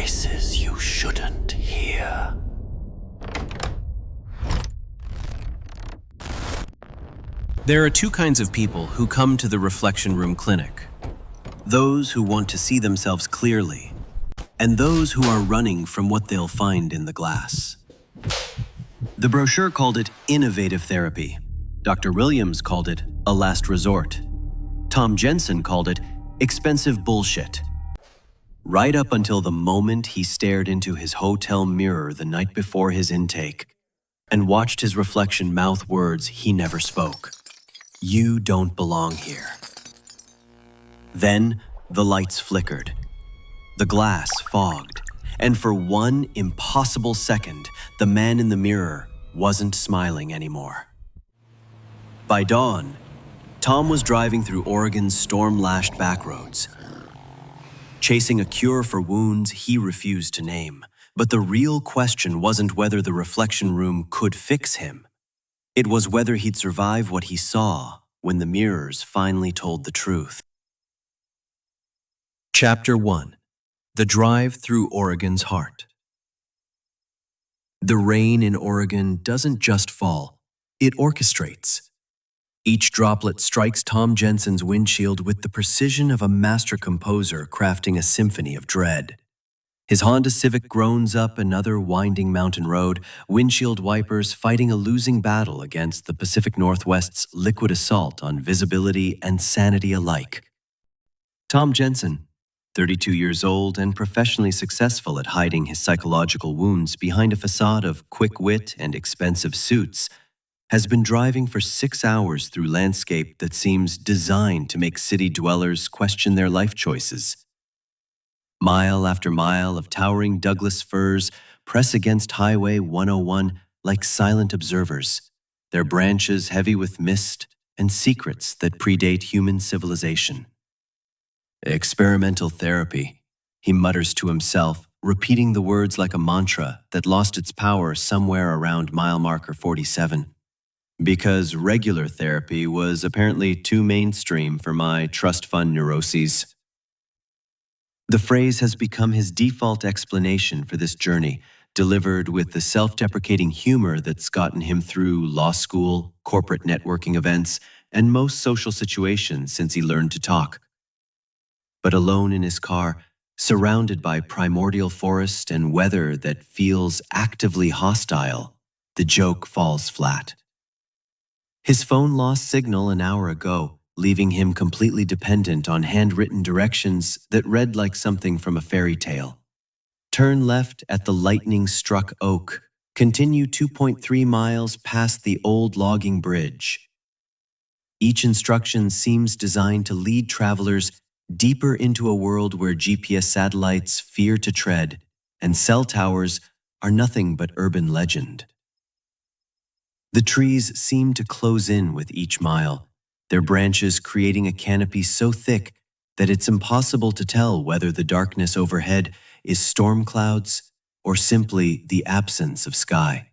voices you shouldn't hear. There are two kinds of people who come to the Reflection Room Clinic. Those who want to see themselves clearly, and those who are running from what they'll find in the glass. The brochure called it innovative therapy. Dr. Williams called it a last resort. Tom Jensen called it expensive bullshit. Right up until the moment he stared into his hotel mirror the night before his intake and watched his reflection mouth words he never spoke. You don't belong here. Then the lights flickered. The glass fogged, and for one impossible second, the man in the mirror wasn't smiling anymore. By dawn, Tom was driving through Oregon's storm-lashed backroads, chasing a cure for wounds he refused to name. But the real question wasn't whether the reflection room could fix him. It was whether he'd survive what he saw when the mirrors finally told the truth. Chapter 1. The Drive Through Oregon's Heart. The rain in Oregon doesn't just fall, it orchestrates. Each droplet strikes Tom Jensen's windshield with the precision of a master composer crafting a symphony of dread. His Honda Civic groans up another winding mountain road, windshield wipers fighting a losing battle against the Pacific Northwest's liquid assault on visibility and sanity alike. Tom Jensen, 32 years old and professionally successful at hiding his psychological wounds behind a facade of quick wit and expensive suits, has been driving for 6 hours through landscape that seems designed to make city dwellers question their life choices. Mile after mile of towering Douglas firs press against Highway 101 like silent observers, their branches heavy with mist and secrets that predate human civilization. Experimental therapy, he mutters to himself, repeating the words like a mantra that lost its power somewhere around mile marker 47. Because regular therapy was apparently too mainstream for my trust fund neuroses. The phrase has become his default explanation for this journey, delivered with the self-deprecating humor that's gotten him through law school, corporate networking events, and most social situations since he learned to talk. But alone in his car, surrounded by primordial forest and weather that feels actively hostile, the joke falls flat. His phone lost signal an hour ago, leaving him completely dependent on handwritten directions that read like something from a fairy tale. Turn left at the lightning-struck oak. Continue 2.3 miles past the old logging bridge. Each instruction seems designed to lead travelers deeper into a world where GPS satellites fear to tread, and cell towers are nothing but urban legend. The trees seem to close in with each mile, their branches creating a canopy so thick that it's impossible to tell whether the darkness overhead is storm clouds or simply the absence of sky.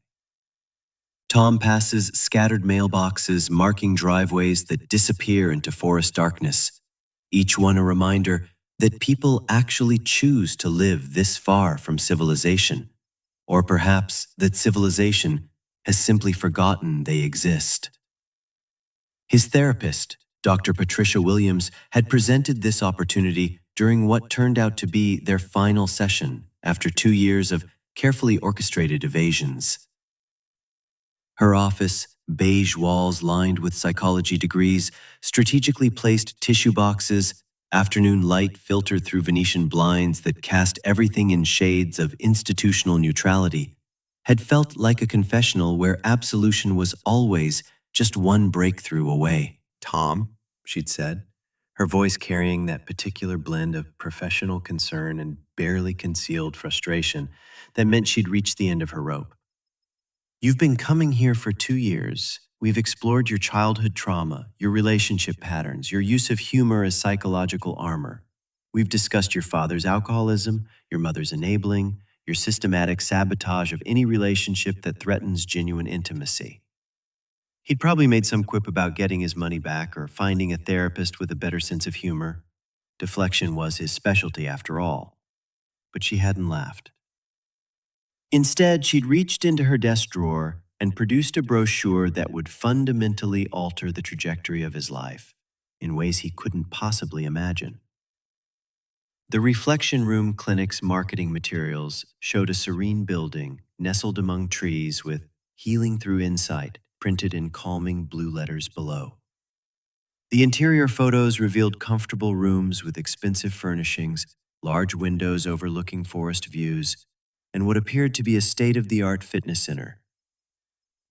Tom passes scattered mailboxes marking driveways that disappear into forest darkness, each one a reminder that people actually choose to live this far from civilization, or perhaps that civilization has simply forgotten they exist. His therapist, Dr. Patricia Williams, had presented this opportunity during what turned out to be their final session after 2 years of carefully orchestrated evasions. Her office, beige walls lined with psychology degrees, strategically placed tissue boxes, afternoon light filtered through Venetian blinds that cast everything in shades of institutional neutrality, had felt like a confessional where absolution was always just one breakthrough away. "Tom," she'd said, her voice carrying that particular blend of professional concern and barely concealed frustration that meant she'd reached the end of her rope. "You've been coming here for 2 years. We've explored your childhood trauma, your relationship patterns, your use of humor as psychological armor. We've discussed your father's alcoholism, your mother's enabling, your systematic sabotage of any relationship that threatens genuine intimacy." He'd probably made some quip about getting his money back or finding a therapist with a better sense of humor. Deflection was his specialty after all. but she hadn't laughed. Instead, she'd reached into her desk drawer and produced a brochure that would fundamentally alter the trajectory of his life in ways he couldn't possibly imagine. The Reflection Room Clinic's marketing materials showed a serene building nestled among trees with "Healing Through Insight" printed in calming blue letters below. The interior photos revealed comfortable rooms with expensive furnishings, large windows overlooking forest views, and what appeared to be a state-of-the-art fitness center.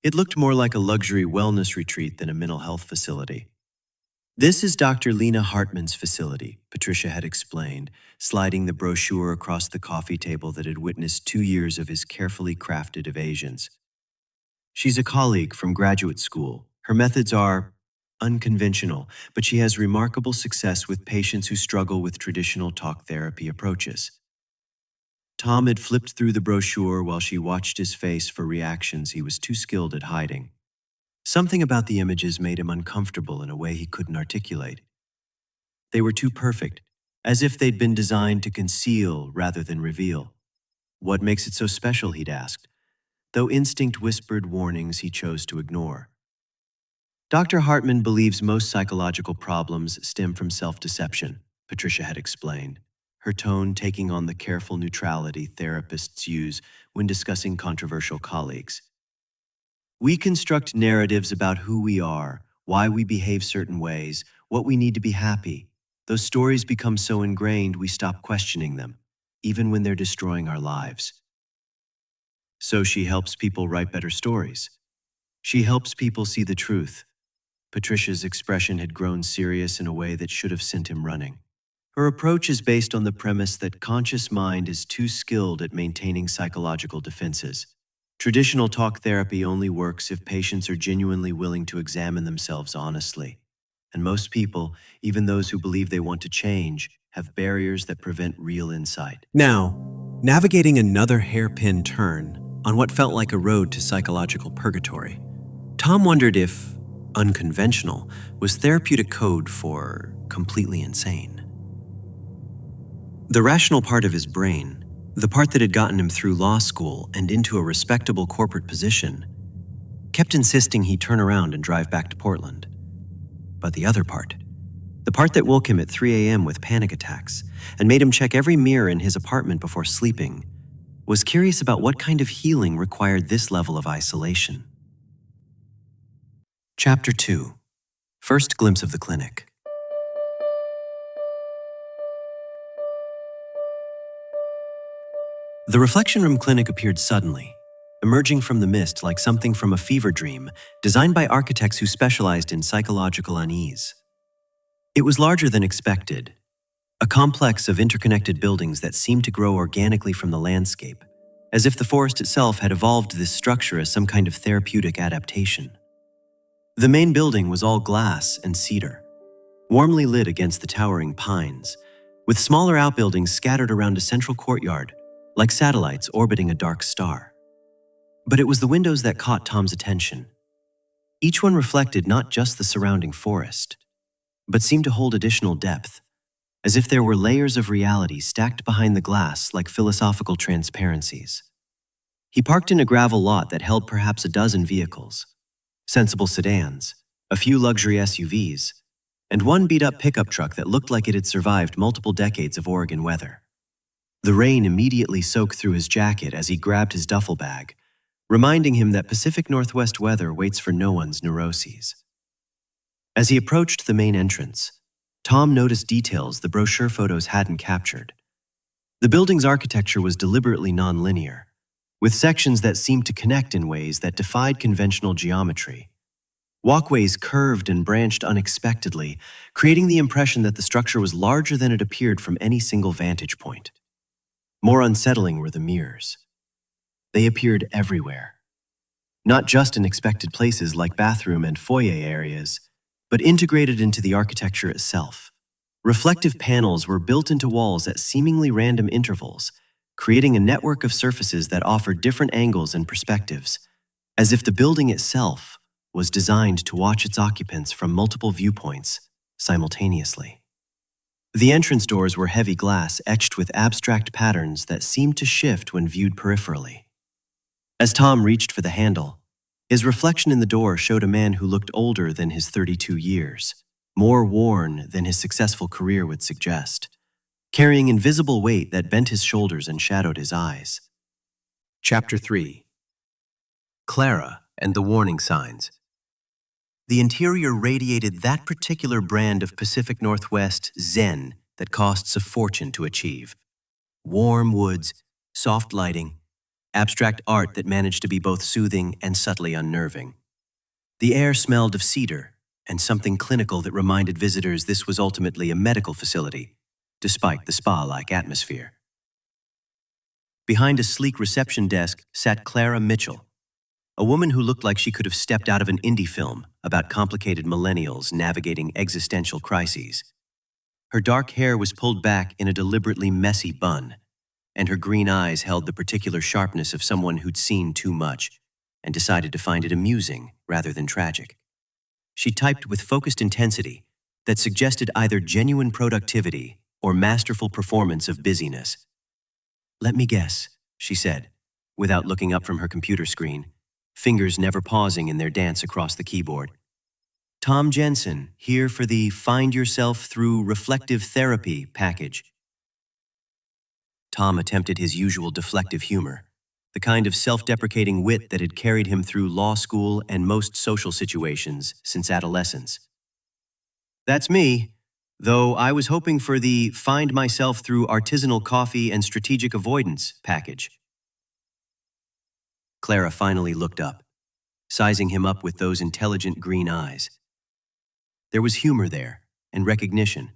It looked more like a luxury wellness retreat than a mental health facility. "This is Dr. Lena Hartman's facility," Patricia had explained, sliding the brochure across the coffee table that had witnessed 2 years of his carefully crafted evasions. "She's a colleague from graduate school. Her methods are unconventional, but she has remarkable success with patients who struggle with traditional talk therapy approaches." Tom had flipped through the brochure while she watched his face for reactions he was too skilled at hiding. Something about the images made him uncomfortable in a way he couldn't articulate. They were too perfect, as if they'd been designed to conceal rather than reveal. "What makes it so special?" he'd asked, though instinct whispered warnings he chose to ignore. "Dr. Hartman believes most psychological problems stem from self-deception," Patricia had explained, her tone taking on the careful neutrality therapists use when discussing controversial colleagues. "We construct narratives about who we are, why we behave certain ways, what we need to be happy. Those stories become so ingrained we stop questioning them, even when they're destroying our lives." "So she helps people write better stories. She helps people see the truth." Patricia's expression had grown serious in a way that should have sent him running. "Her approach is based on the premise that conscious mind is too skilled at maintaining psychological defenses. Traditional talk therapy only works if patients are genuinely willing to examine themselves honestly. And most people, even those who believe they want to change, have barriers that prevent real insight." Now, navigating another hairpin turn on what felt like a road to psychological purgatory, Tom wondered if unconventional was therapeutic code for completely insane. The rational part of his brain, the part that had gotten him through law school and into a respectable corporate position, kept insisting he turn around and drive back to Portland. But the other part, the part that woke him at 3 a.m. with panic attacks and made him check every mirror in his apartment before sleeping, was curious about what kind of healing required this level of isolation. Chapter 2. First Glimpse of the Clinic. The Reflection Room Clinic appeared suddenly, emerging from the mist like something from a fever dream designed by architects who specialized in psychological unease. It was larger than expected, a complex of interconnected buildings that seemed to grow organically from the landscape, as if the forest itself had evolved this structure as some kind of therapeutic adaptation. The main building was all glass and cedar, warmly lit against the towering pines, with smaller outbuildings scattered around a central courtyard, like satellites orbiting a dark star. But it was the windows that caught Tom's attention. Each one reflected not just the surrounding forest, but seemed to hold additional depth, as if there were layers of reality stacked behind the glass like philosophical transparencies. He parked in a gravel lot that held perhaps a dozen vehicles, sensible sedans, a few luxury SUVs, and one beat-up pickup truck that looked like it had survived multiple decades of Oregon weather. The rain immediately soaked through his jacket as he grabbed his duffel bag, reminding him that Pacific Northwest weather waits for no one's neuroses. As he approached the main entrance, Tom noticed details the brochure photos hadn't captured. The building's architecture was deliberately nonlinear, with sections that seemed to connect in ways that defied conventional geometry. Walkways curved and branched unexpectedly, creating the impression that the structure was larger than it appeared from any single vantage point. More unsettling were the mirrors. They appeared everywhere, not just in expected places like bathroom and foyer areas, but integrated into the architecture itself. Reflective panels were built into walls at seemingly random intervals, creating a network of surfaces that offered different angles and perspectives, as if the building itself was designed to watch its occupants from multiple viewpoints simultaneously. The entrance doors were heavy glass etched with abstract patterns that seemed to shift when viewed peripherally. As Tom reached for the handle, his reflection in the door showed a man who looked older than his 32 years, more worn than his successful career would suggest, carrying invisible weight that bent his shoulders and shadowed his eyes. Chapter 3. Clara and the Warning Signs. The interior radiated that particular brand of Pacific Northwest zen that costs a fortune to achieve. Warm woods, soft lighting, abstract art that managed to be both soothing and subtly unnerving. The air smelled of cedar and something clinical that reminded visitors this was ultimately a medical facility, despite the spa-like atmosphere. Behind a sleek reception desk sat Clara Mitchell, a woman who looked like she could have stepped out of an indie film about complicated millennials navigating existential crises. Her dark hair was pulled back in a deliberately messy bun, and her green eyes held the particular sharpness of someone who'd seen too much and decided to find it amusing rather than tragic. She typed with focused intensity that suggested either genuine productivity or masterful performance of busyness. "Let me guess," she said, without looking up from her computer screen, fingers never pausing in their dance across the keyboard. "Tom Jensen, here for the Find Yourself Through Reflective Therapy package." Tom attempted his usual deflective humor, the kind of self-deprecating wit that had carried him through law school and most social situations since adolescence. "That's me, though I was hoping for the Find Myself Through Artisanal Coffee and Strategic Avoidance package." Clara finally looked up, sizing him up with those intelligent green eyes. There was humor there, and recognition,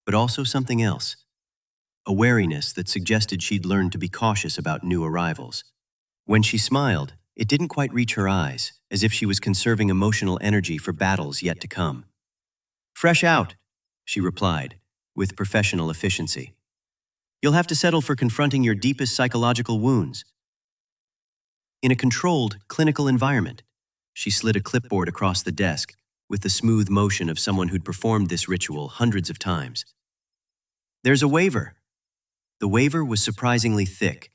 but also something else. A wariness that suggested she'd learned to be cautious about new arrivals. When she smiled, it didn't quite reach her eyes, as if she was conserving emotional energy for battles yet to come. "Fresh out," she replied, with professional efficiency. "You'll have to settle for confronting your deepest psychological wounds." In a controlled, clinical environment, she slid a clipboard across the desk with the smooth motion of someone who'd performed this ritual hundreds of times. "There's a waiver." The waiver was surprisingly thick,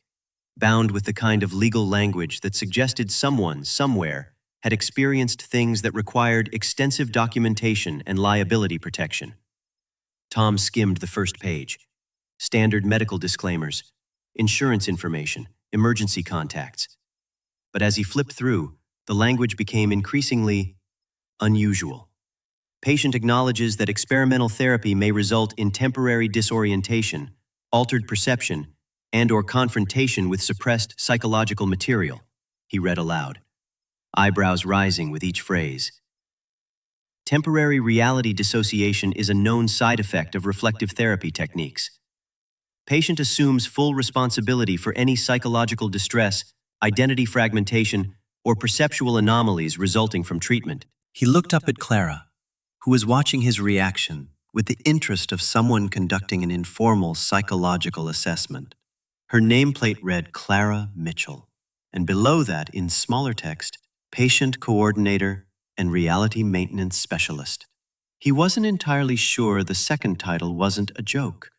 bound with the kind of legal language that suggested someone, somewhere, had experienced things that required extensive documentation and liability protection. Tom skimmed the first page. Standard medical disclaimers, insurance information, emergency contacts. But as he flipped through, the language became increasingly unusual. Patient acknowledges that experimental therapy may result in temporary disorientation, altered perception, and/or confrontation with suppressed psychological material, he read aloud, eyebrows rising with each phrase. Temporary reality dissociation is a known side effect of reflective therapy techniques. Patient assumes full responsibility for any psychological distress, identity fragmentation, or perceptual anomalies resulting from treatment. He looked up at Clara, who was watching his reaction with the interest of someone conducting an informal psychological assessment. Her nameplate read Clara Mitchell, and below that, in smaller text, Patient Coordinator and Reality Maintenance Specialist. He wasn't entirely sure the second title wasn't a joke.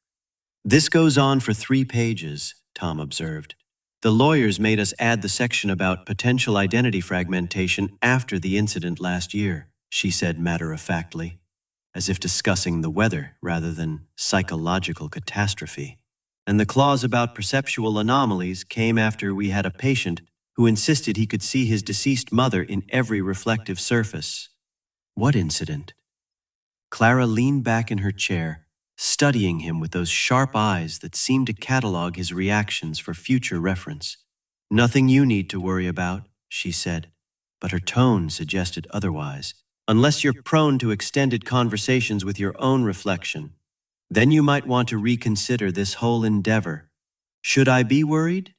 "This goes on for 3 pages, Tom observed. "The lawyers made us add the section about potential identity fragmentation after the incident last year," she said matter-of-factly, as if discussing the weather rather than psychological catastrophe. "And the clause about perceptual anomalies came after we had a patient who insisted he could see his deceased mother in every reflective surface." "What incident?" Clara leaned back in her chair, studying him with those sharp eyes that seemed to catalog his reactions for future reference. "Nothing you need to worry about," she said, but her tone suggested otherwise. "Unless you're prone to extended conversations with your own reflection, then you might want to reconsider this whole endeavor. Should I be worried?"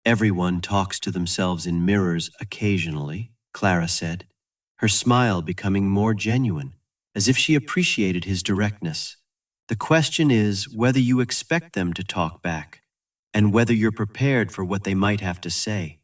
"Everyone talks to themselves in mirrors occasionally," Clara said, her smile becoming more genuine, as if she appreciated his directness. "The question is whether you expect them to talk back, and whether you're prepared for what they might have to say."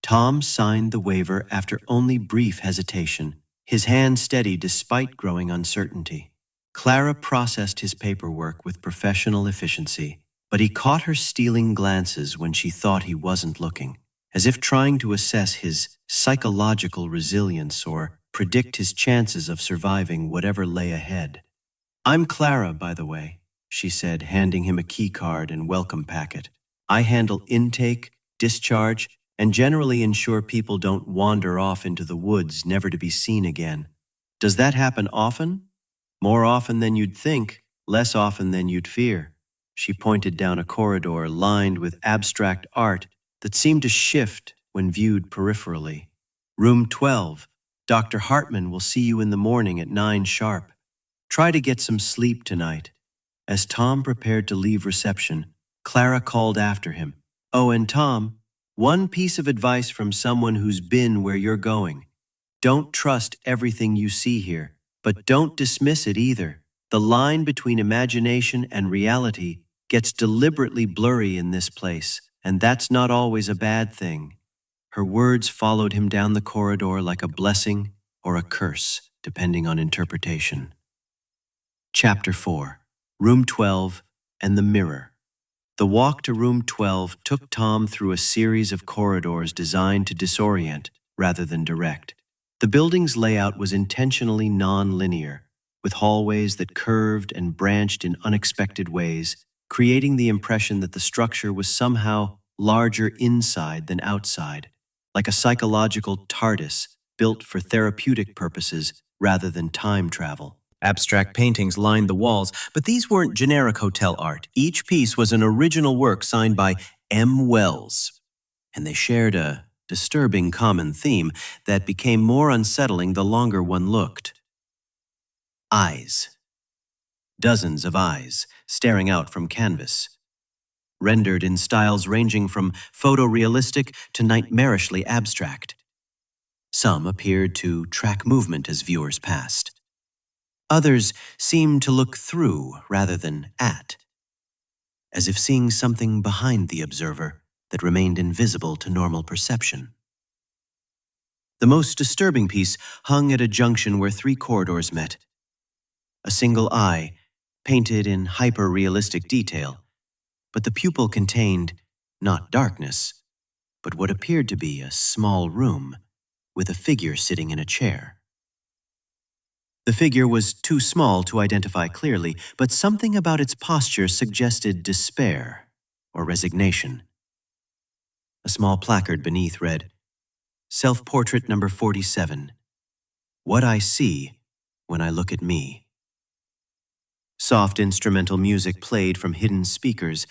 Tom signed the waiver after only brief hesitation, his hand steady despite growing uncertainty. Clara processed his paperwork with professional efficiency, but he caught her stealing glances when she thought he wasn't looking, as if trying to assess his psychological resilience or predict his chances of surviving whatever lay ahead. "I'm Clara, by the way," she said, handing him a key card and welcome packet. "I handle intake, discharge, and generally ensure people don't wander off into the woods never to be seen again. Does that happen often? More often than you'd think, less often than you'd fear." She pointed down a corridor lined with abstract art that seemed to shift when viewed peripherally. "Room 12. Dr. Hartman will see you in the morning at 9 sharp. Try to get some sleep tonight." As Tom prepared to leave reception, Clara called after him. "Oh, and Tom, one piece of advice from someone who's been where you're going. Don't trust everything you see here, but don't dismiss it either. The line between imagination and reality gets deliberately blurry in this place, and that's not always a bad thing." Her words followed him down the corridor like a blessing or a curse, depending on interpretation. Chapter 4. Room 12 and the Mirror. The walk to Room 12 took Tom through a series of corridors designed to disorient rather than direct. The building's layout was intentionally non-linear, with hallways that curved and branched in unexpected ways, creating the impression that the structure was somehow larger inside than outside, like a psychological TARDIS built for therapeutic purposes rather than time travel. Abstract paintings lined the walls, but these weren't generic hotel art. Each piece was an original work signed by M. Wells, and they shared a disturbing common theme that became more unsettling the longer one looked. Eyes. Dozens of eyes staring out from canvas, rendered in styles ranging from photorealistic to nightmarishly abstract. Some appeared to track movement as viewers passed. Others seemed to look through rather than at, as if seeing something behind the observer that remained invisible to normal perception. The most disturbing piece hung at a junction where 3 corridors met. A single eye, painted in hyper-realistic detail, but the pupil contained not darkness, but what appeared to be a small room with a figure sitting in a chair. The figure was too small to identify clearly, but something about its posture suggested despair or resignation. A small placard beneath read, "Self-portrait number 47. What I see when I look at me." Soft instrumental music played from hidden speakers,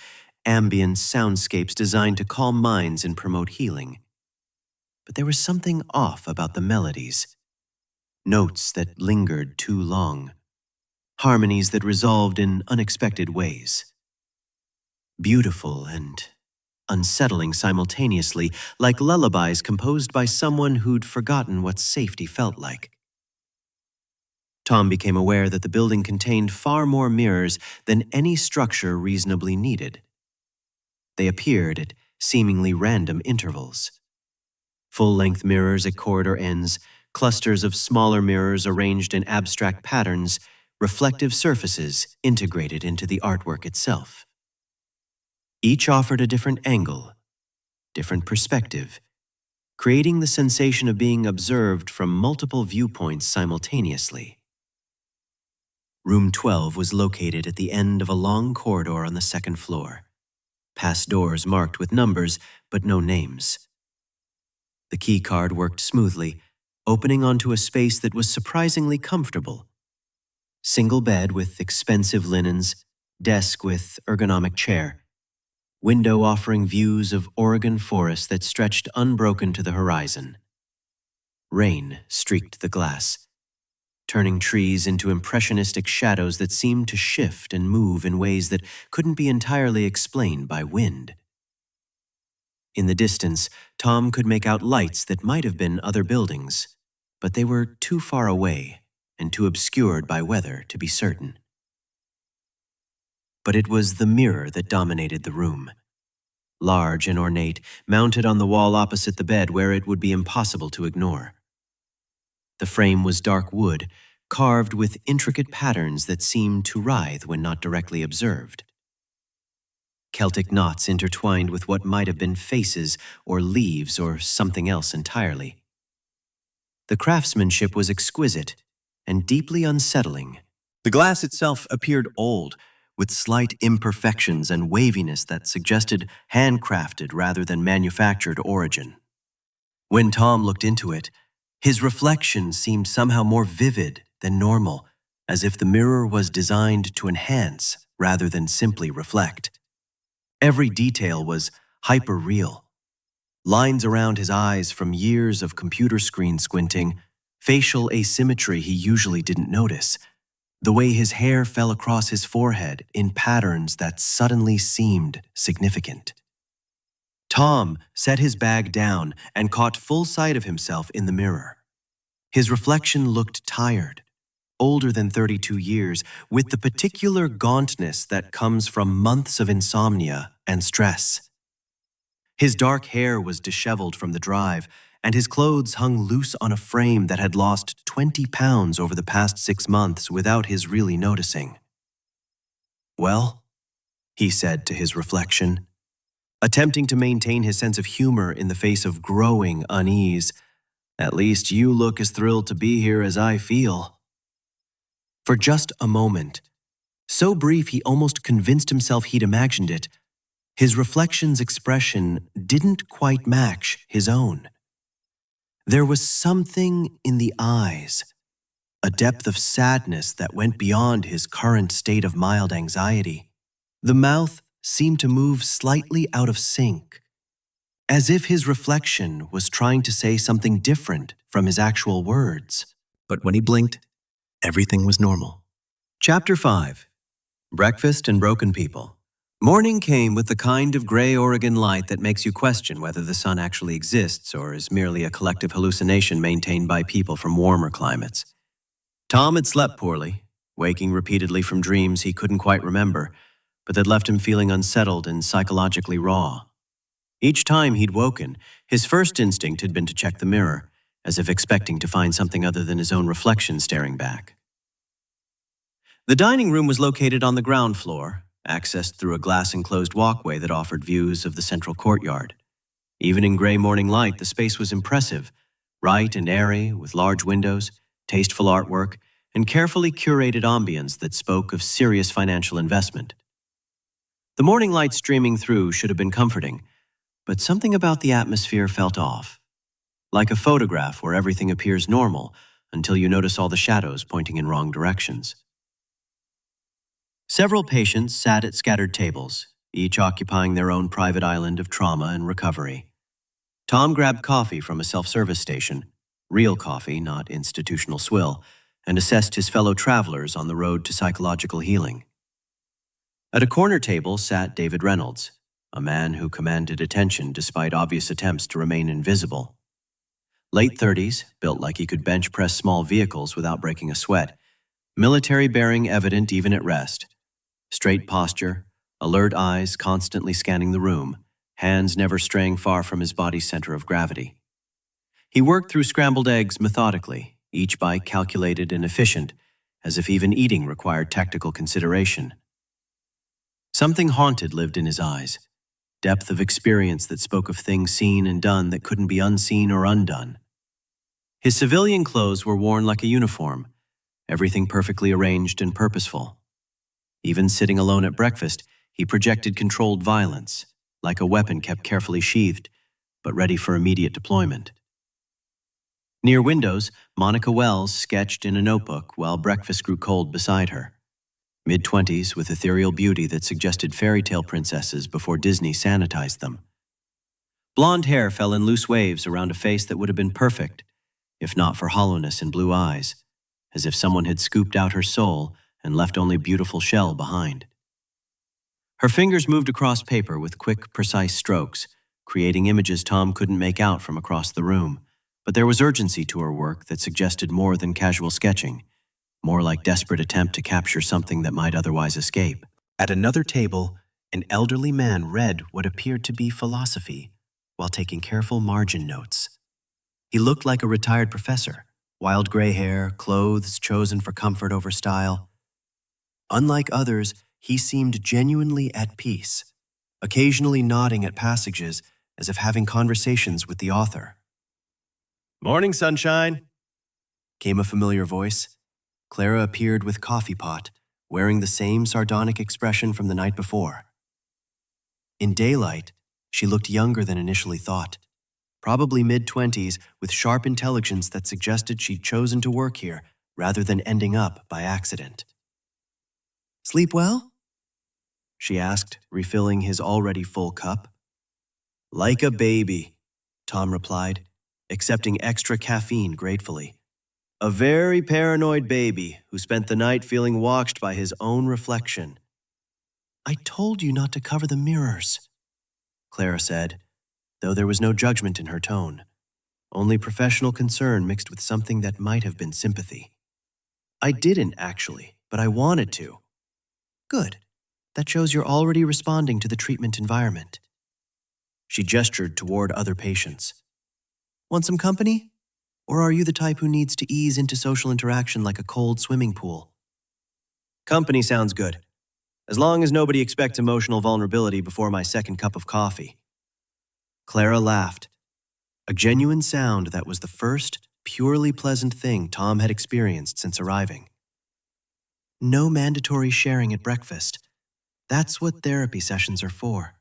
ambient soundscapes designed to calm minds and promote healing. But there was something off about the melodies. Notes that lingered too long. Harmonies that resolved in unexpected ways. Beautiful and unsettling simultaneously, like lullabies composed by someone who'd forgotten what safety felt like. Tom became aware that the building contained far more mirrors than any structure reasonably needed. They appeared at seemingly random intervals. Full-length mirrors at corridor ends, clusters of smaller mirrors arranged in abstract patterns, reflective surfaces integrated into the artwork itself. Each offered a different angle, different perspective, creating the sensation of being observed from multiple viewpoints simultaneously. Room 12 was located at the end of a long corridor on the 2nd floor, past doors marked with numbers but no names. The key card worked smoothly, opening onto a space that was surprisingly comfortable. Single bed with expensive linens, desk with ergonomic chair, window offering views of Oregon forest that stretched unbroken to the horizon. Rain streaked the glass, turning trees into impressionistic shadows that seemed to shift and move in ways that couldn't be entirely explained by wind. In the distance, Tom could make out lights that might have been other buildings, but they were too far away and too obscured by weather to be certain. But it was the mirror that dominated the room. Large and ornate, mounted on the wall opposite the bed where it would be impossible to ignore. The frame was dark wood, carved with intricate patterns that seemed to writhe when not directly observed. Celtic knots intertwined with what might have been faces or leaves or something else entirely. The craftsmanship was exquisite and deeply unsettling. The glass itself appeared old, with slight imperfections and waviness that suggested handcrafted rather than manufactured origin. When Tom looked into it, his reflection seemed somehow more vivid than normal, as if the mirror was designed to enhance rather than simply reflect. Every detail was hyper-real. Lines around his eyes from years of computer screen squinting, facial asymmetry he usually didn't notice, the way his hair fell across his forehead in patterns that suddenly seemed significant. Tom set his bag down and caught full sight of himself in the mirror. His reflection looked tired, older than 32 years, with the particular gauntness that comes from months of insomnia and stress. His dark hair was disheveled from the drive, and his clothes hung loose on a frame that had lost 20 pounds over the past 6 months without his really noticing. "Well," he said to his reflection, attempting to maintain his sense of humor in the face of growing unease, "at least you look as thrilled to be here as I feel." For just a moment, so brief he almost convinced himself he'd imagined it, his reflection's expression didn't quite match his own. There was something in the eyes, a depth of sadness that went beyond his current state of mild anxiety. The mouth seemed to move slightly out of sync, as if his reflection was trying to say something different from his actual words. But when he blinked, everything was normal. Chapter 5. Breakfast and Broken People. Morning came with the kind of gray Oregon light that makes you question whether the sun actually exists or is merely a collective hallucination maintained by people from warmer climates. Tom had slept poorly, waking repeatedly from dreams he couldn't quite remember, but that left him feeling unsettled and psychologically raw. Each time he'd woken, his first instinct had been to check the mirror, as if expecting to find something other than his own reflection staring back. The dining room was located on the ground floor, accessed through a glass-enclosed walkway that offered views of the central courtyard. Even in gray morning light, the space was impressive, bright and airy, with large windows, tasteful artwork, and carefully curated ambience that spoke of serious financial investment. The morning light streaming through should have been comforting, but something about the atmosphere felt off. Like a photograph where everything appears normal until you notice all the shadows pointing in wrong directions. Several patients sat at scattered tables, each occupying their own private island of trauma and recovery. Tom grabbed coffee from a self-service station, real coffee, not institutional swill, and assessed his fellow travelers on the road to psychological healing. At a corner table sat David Reynolds, a man who commanded attention despite obvious attempts to remain invisible. Late 30s, built like he could bench press small vehicles without breaking a sweat, military bearing evident even at rest. Straight posture, alert eyes constantly scanning the room, hands never straying far from his body's center of gravity. He worked through scrambled eggs methodically, each bite calculated and efficient, as if even eating required tactical consideration. Something haunted lived in his eyes, depth of experience that spoke of things seen and done that couldn't be unseen or undone. His civilian clothes were worn like a uniform, everything perfectly arranged and purposeful. Even sitting alone at breakfast, he projected controlled violence, like a weapon kept carefully sheathed, but ready for immediate deployment. Near windows, Monica Wells sketched in a notebook while breakfast grew cold beside her. Mid-20s with ethereal beauty that suggested fairy tale princesses before Disney sanitized them. Blonde hair fell in loose waves around a face that would have been perfect, if not for hollowness in blue eyes, as if someone had scooped out her soul and left only beautiful shell behind. Her fingers moved across paper with quick, precise strokes, creating images Tom couldn't make out from across the room, but there was urgency to her work that suggested more than casual sketching, more like desperate attempt to capture something that might otherwise escape. At another table, an elderly man read what appeared to be philosophy while taking careful margin notes. He looked like a retired professor, Wild gray hair, clothes chosen for comfort over style. Unlike others, he seemed genuinely at peace, occasionally nodding at passages as if having conversations with the author. "Morning, sunshine," came a familiar voice. Clara appeared with coffee pot, wearing the same sardonic expression from the night before. In daylight, she looked younger than initially thought, probably mid-20s with sharp intelligence that suggested she'd chosen to work here rather than ending up by accident. "Sleep well?" she asked, refilling his already full cup. "Like a baby," Tom replied, accepting extra caffeine gratefully. "A very paranoid baby who spent the night feeling watched by his own reflection." "I told you not to cover the mirrors," Clara said, though there was no judgment in her tone, only professional concern mixed with something that might have been sympathy. "I didn't, actually, but I wanted to." "Good. That shows you're already responding to the treatment environment." She gestured toward other patients. "Want some company? Or are you the type who needs to ease into social interaction like a cold swimming pool?" "Company sounds good, as long as nobody expects emotional vulnerability before my second cup of coffee." Clara laughed, a genuine sound that was the first, purely pleasant thing Tom had experienced since arriving. "No mandatory sharing at breakfast. That's what therapy sessions are for."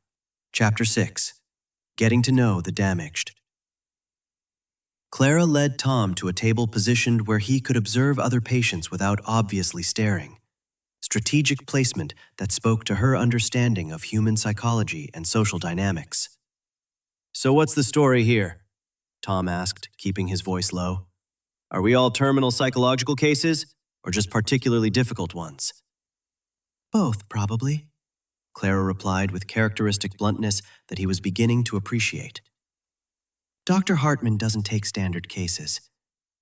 Chapter 6. Getting to know the damaged. Clara led Tom to a table positioned where he could observe other patients without obviously staring. Strategic placement that spoke to her understanding of human psychology and social dynamics. "So what's the story here?" Tom asked, keeping his voice low. "Are we all terminal psychological cases, or just particularly difficult ones?" "Both, probably," Clara replied with characteristic bluntness that he was beginning to appreciate. "Dr. Hartman doesn't take standard cases.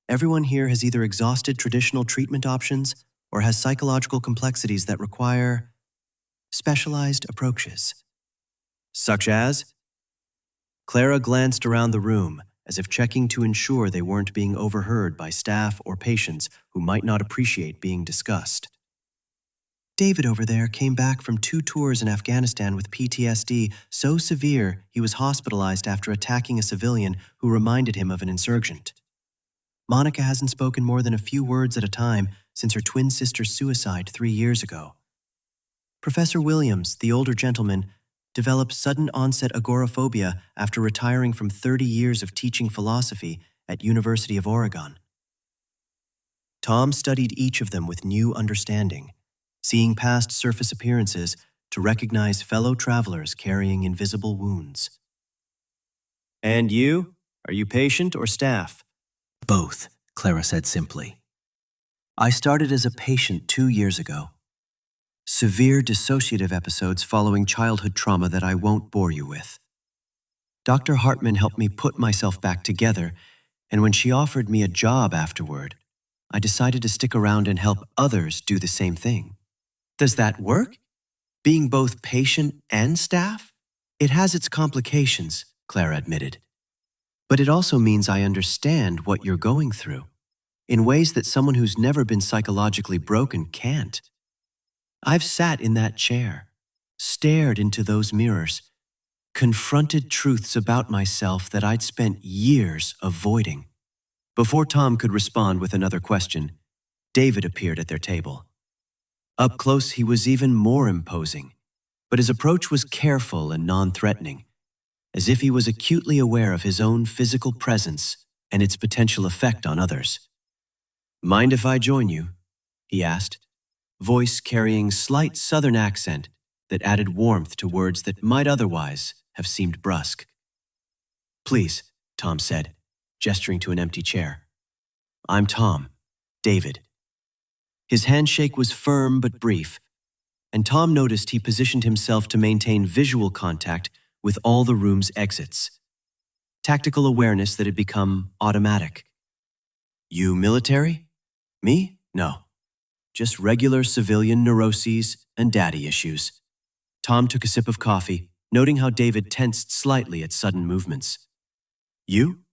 Everyone here has either exhausted traditional treatment options or has psychological complexities that require specialized approaches." "Such as?" Clara glanced around the room, as if checking to ensure they weren't being overheard by staff or patients who might not appreciate being discussed. "David over there came back from 2 tours in Afghanistan with PTSD so severe he was hospitalized after attacking a civilian who reminded him of an insurgent. Monica hasn't spoken more than a few words at a time since her twin sister's suicide 3 years ago. Professor Williams, the older gentleman, developed sudden-onset agoraphobia after retiring from 30 years of teaching philosophy at University of Oregon." Tom studied each of them with new understanding, seeing past surface appearances to recognize fellow travelers carrying invisible wounds. "And you? Are you patient or staff?" "Both," Clara said simply. "I started as a patient 2 years ago. Severe dissociative episodes following childhood trauma that I won't bore you with. Dr. Hartman helped me put myself back together, and when she offered me a job afterward, I decided to stick around and help others do the same thing." "Does that work? Being both patient and staff?" "It has its complications," Clara admitted. "But it also means I understand what you're going through, in ways that someone who's never been psychologically broken can't. I've sat in that chair, stared into those mirrors, confronted truths about myself that I'd spent years avoiding." Before Tom could respond with another question, David appeared at their table. Up close, he was even more imposing, but his approach was careful and non-threatening, as if he was acutely aware of his own physical presence and its potential effect on others. "Mind if I join you?" he asked, voice carrying slight southern accent that added warmth to words that might otherwise have seemed brusque. "Please," Tom said, gesturing to an empty chair. "I'm Tom, David." His handshake was firm but brief, and Tom noticed he positioned himself to maintain visual contact with all the room's exits. Tactical awareness that had become automatic. "You military? Me? No. Just regular civilian neuroses and daddy issues." Tom took a sip of coffee, noting how David tensed slightly at sudden movements. "You?"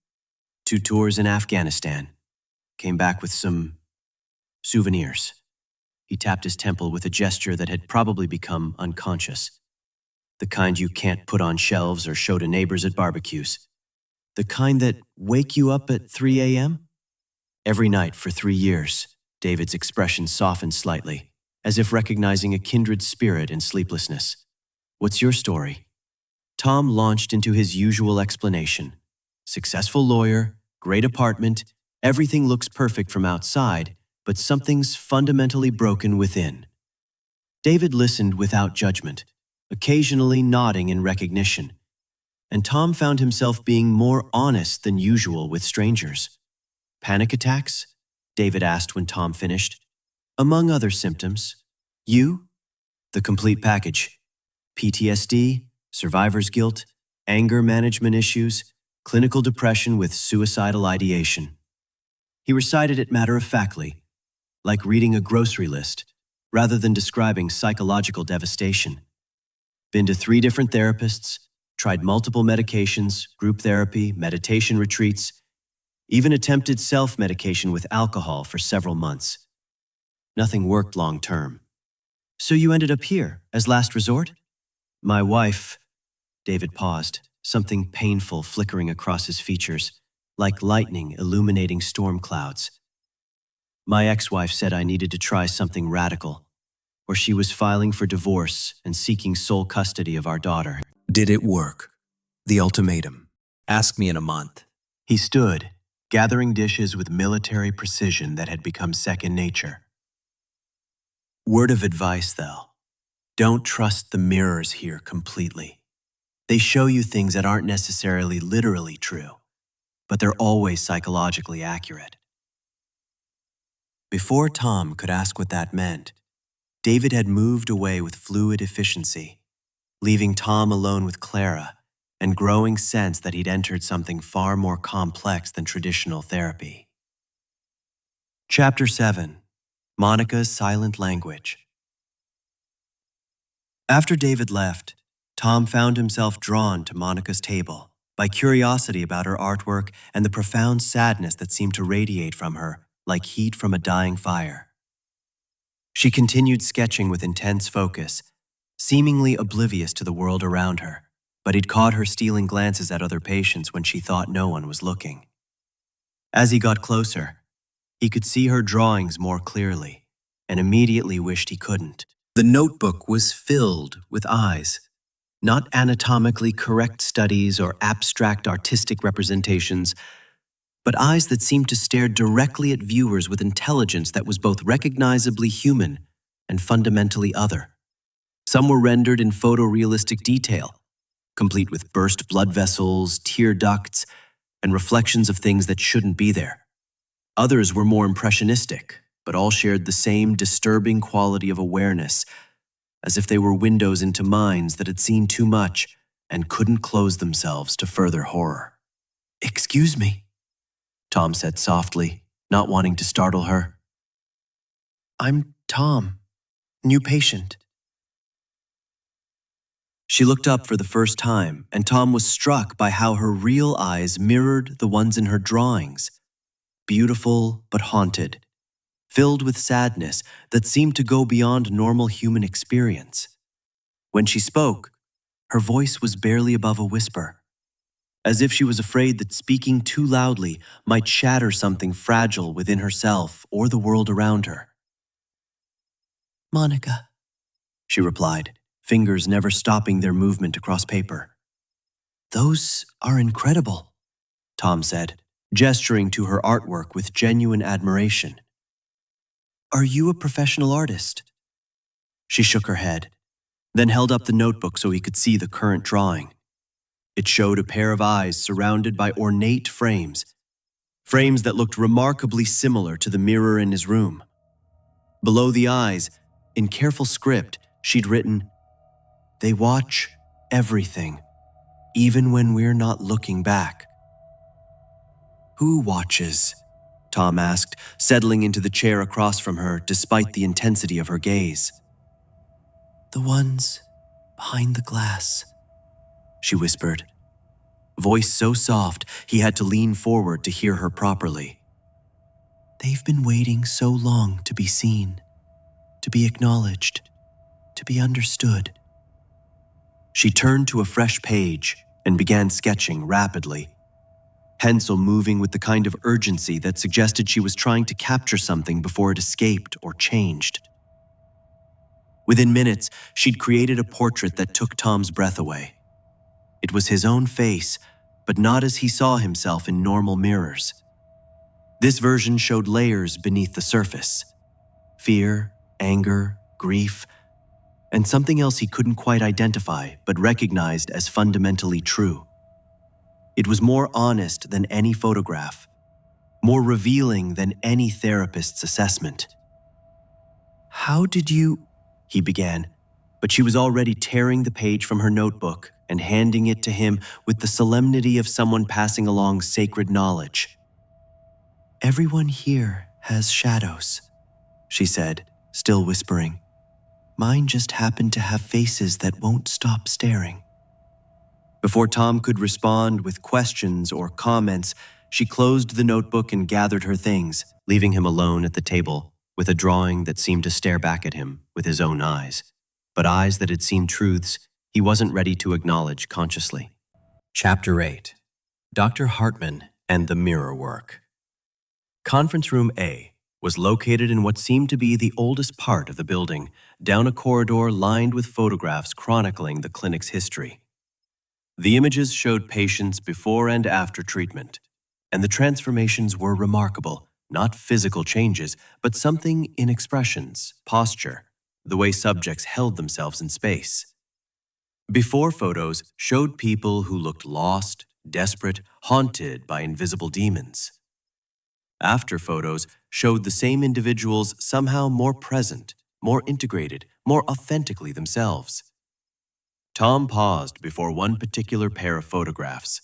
2 tours in Afghanistan. came back with some souvenirs. He tapped his temple with a gesture that had probably become unconscious. The kind you can't put on shelves or show to neighbors at barbecues. The kind that wake you up at 3 a.m.? Every night for 3 years, David's expression softened slightly, as if recognizing a kindred spirit in sleeplessness. What's your story? Tom launched into his usual explanation. Successful lawyer, great apartment, everything looks perfect from outside, but something's fundamentally broken within. David listened without judgment, occasionally nodding in recognition, and Tom found himself being more honest than usual with strangers. Panic attacks? David asked when Tom finished. Among other symptoms. You? The complete package. PTSD, survivor's guilt, anger management issues, clinical depression with suicidal ideation. He recited it matter-of-factly, like reading a grocery list, rather than describing psychological devastation. Been to 3 different therapists, tried multiple medications, group therapy, meditation retreats, even attempted self-medication with alcohol for several months. Nothing worked long-term. So you ended up here, as last resort? My wife... David paused, something painful flickering across his features, like lightning illuminating storm clouds. My ex-wife said I needed to try something radical, or she was filing for divorce and seeking sole custody of our daughter. Did it work? The ultimatum. Ask me in a month. He stood, gathering dishes with military precision that had become second nature. Word of advice, though. Don't trust the mirrors here completely. They show you things that aren't necessarily literally true, but they're always psychologically accurate. Before Tom could ask what that meant, David had moved away with fluid efficiency, leaving Tom alone with Clara, and growing sense that he'd entered something far more complex than traditional therapy. Chapter 7. Monica's Silent Language. After David left, Tom found himself drawn to Monica's table by curiosity about her artwork and the profound sadness that seemed to radiate from her like heat from a dying fire. She continued sketching with intense focus, seemingly oblivious to the world around her, but he'd caught her stealing glances at other patients when she thought no one was looking. As he got closer, he could see her drawings more clearly, and immediately wished he couldn't. The notebook was filled with eyes. Not anatomically correct studies or abstract artistic representations, but eyes that seemed to stare directly at viewers with intelligence that was both recognizably human and fundamentally other. Some were rendered in photorealistic detail, complete with burst blood vessels, tear ducts, and reflections of things that shouldn't be there. Others were more impressionistic, but all shared the same disturbing quality of awareness, as if they were windows into minds that had seen too much and couldn't close themselves to further horror. "Excuse me," Tom said softly, not wanting to startle her. "I'm Tom, new patient." She looked up for the first time, and Tom was struck by how her real eyes mirrored the ones in her drawings, beautiful but haunted, filled with sadness that seemed to go beyond normal human experience. When she spoke, her voice was barely above a whisper, as if she was afraid that speaking too loudly might shatter something fragile within herself or the world around her. "Monica," she replied, fingers never stopping their movement across paper. "Those are incredible," Tom said, gesturing to her artwork with genuine admiration. "Are you a professional artist?" She shook her head, then held up the notebook so he could see the current drawing. It showed a pair of eyes surrounded by ornate frames that looked remarkably similar to the mirror in his room. Below the eyes, in careful script, she'd written, "They watch everything, even when we're not looking back." "Who watches?" Tom asked, settling into the chair across from her despite the intensity of her gaze. "The ones behind the glass," she whispered, voice so soft he had to lean forward to hear her properly. They've been waiting so long to be seen, to be acknowledged, to be understood. She turned to a fresh page and began sketching rapidly, pencil moving with the kind of urgency that suggested she was trying to capture something before it escaped or changed. Within minutes, she'd created a portrait that took Tom's breath away. It was his own face, but not as he saw himself in normal mirrors. This version showed layers beneath the surface: fear, anger, grief, and something else he couldn't quite identify but recognized as fundamentally true. It was more honest than any photograph, more revealing than any therapist's assessment. "How did you—" he began, but she was already tearing the page from her notebook and handing it to him with the solemnity of someone passing along sacred knowledge. "Everyone here has shadows," she said, still whispering. "Mine just happen to have faces that won't stop staring." Before Tom could respond with questions or comments, she closed the notebook and gathered her things, leaving him alone at the table with a drawing that seemed to stare back at him with his own eyes, but eyes that had seen truths he wasn't ready to acknowledge consciously. Chapter 8. Dr. Hartman and the Mirror Work. Conference Room A was located in what seemed to be the oldest part of the building, down a corridor lined with photographs chronicling the clinic's history. The images showed patients before and after treatment, and the transformations were remarkable, not physical changes, but something in expressions, posture, the way subjects held themselves in space. Before photos showed people who looked lost, desperate, haunted by invisible demons. After photos showed the same individuals somehow more present, more integrated, more authentically themselves. Tom paused before one particular pair of photographs.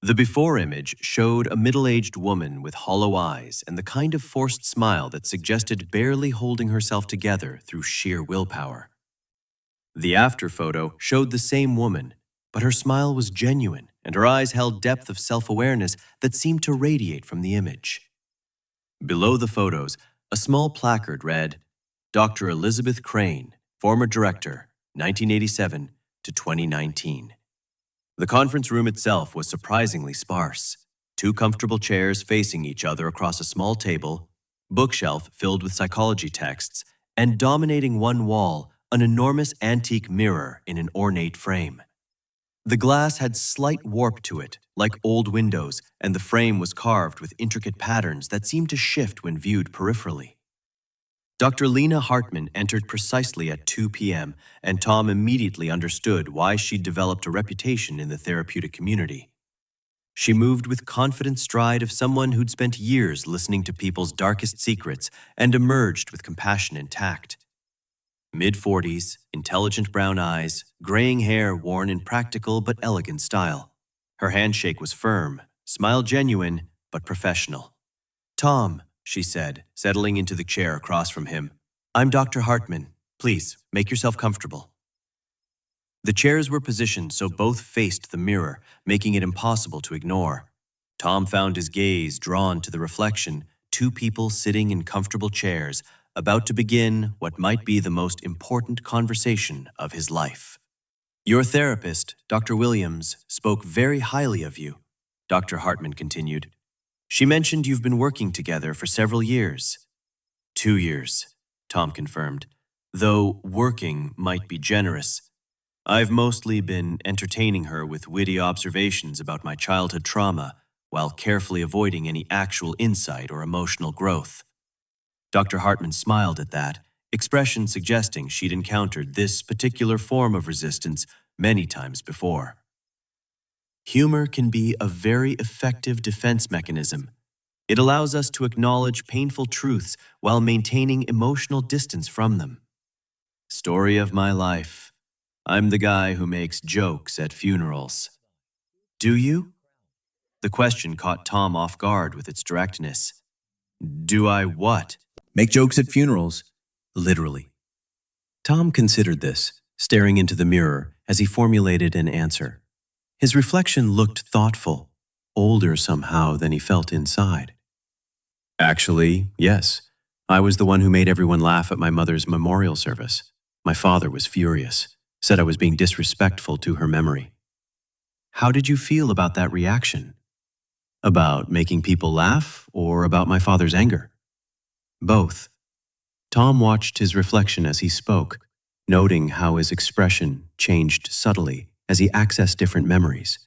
The before image showed a middle-aged woman with hollow eyes and the kind of forced smile that suggested barely holding herself together through sheer willpower. The after photo showed the same woman, but her smile was genuine and her eyes held depth of self-awareness that seemed to radiate from the image. Below the photos, a small placard read, "Dr. Elizabeth Crane, former director, 1987 to 2019. The conference room itself was surprisingly sparse. 2 comfortable chairs facing each other across a small table, bookshelf filled with psychology texts, and dominating one wall, an enormous antique mirror in an ornate frame. The glass had slight warp to it, like old windows, and the frame was carved with intricate patterns that seemed to shift when viewed peripherally. Dr. Lena Hartman entered precisely at 2 p.m., and Tom immediately understood why she'd developed a reputation in the therapeutic community. She moved with confident stride of someone who'd spent years listening to people's darkest secrets and emerged with compassion and tact. Mid-40s, intelligent brown eyes, graying hair worn in practical but elegant style. Her handshake was firm, smile genuine, but professional. "Tom," she said, settling into the chair across from him. "I'm Dr. Hartman. Please, make yourself comfortable." The chairs were positioned so both faced the mirror, making it impossible to ignore. Tom found his gaze drawn to the reflection, 2 people sitting in comfortable chairs, about to begin what might be the most important conversation of his life. "Your therapist, Dr. Williams, spoke very highly of you," Dr. Hartman continued. "She mentioned you've been working together for several years." 2 years, Tom confirmed, though working might be generous. "I've mostly been entertaining her with witty observations about my childhood trauma, while carefully avoiding any actual insight or emotional growth." Dr. Hartman smiled at that, expression suggesting she'd encountered this particular form of resistance many times before. Humor can be a very effective defense mechanism. It allows us to acknowledge painful truths while maintaining emotional distance from them. "Story of my life. I'm the guy who makes jokes at funerals." "Do you?" The question caught Tom off guard with its directness. "Do I what?" Make jokes at funerals. Literally. Tom considered this, staring into the mirror as he formulated an answer. His reflection looked thoughtful, older somehow than he felt inside. Actually, yes. I was the one who made everyone laugh at my mother's memorial service. My father was furious, said I was being disrespectful to her memory. How did you feel about that reaction? About making people laugh or about my father's anger? Both. Tom watched his reflection as he spoke, noting how his expression changed subtly as he accessed different memories.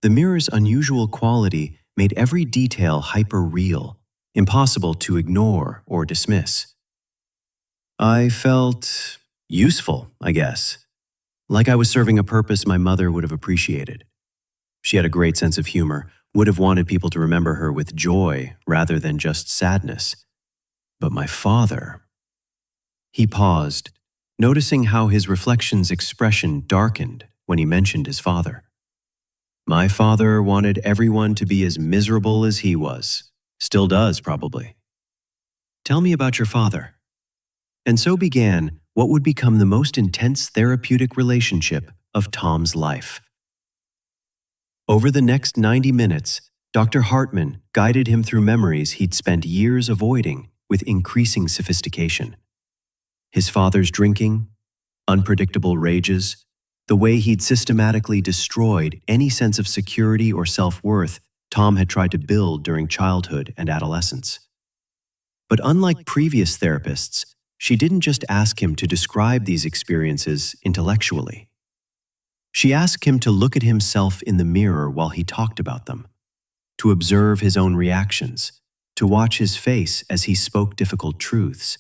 The mirror's unusual quality made every detail hyper-real, impossible to ignore or dismiss. I felt useful, I guess. Like I was serving a purpose my mother would have appreciated. She had a great sense of humor, would have wanted people to remember her with joy rather than just sadness. But my father... He paused, noticing how his reflection's expression darkened when he mentioned his father. My father wanted everyone to be as miserable as he was. Still does, probably. Tell me about your father. And so began what would become the most intense therapeutic relationship of Tom's life. Over the next 90 minutes, Dr. Hartman guided him through memories he'd spent years avoiding with increasing sophistication. His father's drinking, unpredictable rages, the way he'd systematically destroyed any sense of security or self-worth Tom had tried to build during childhood and adolescence. But unlike previous therapists, she didn't just ask him to describe these experiences intellectually. She asked him to look at himself in the mirror while he talked about them, to observe his own reactions, to watch his face as he spoke difficult truths.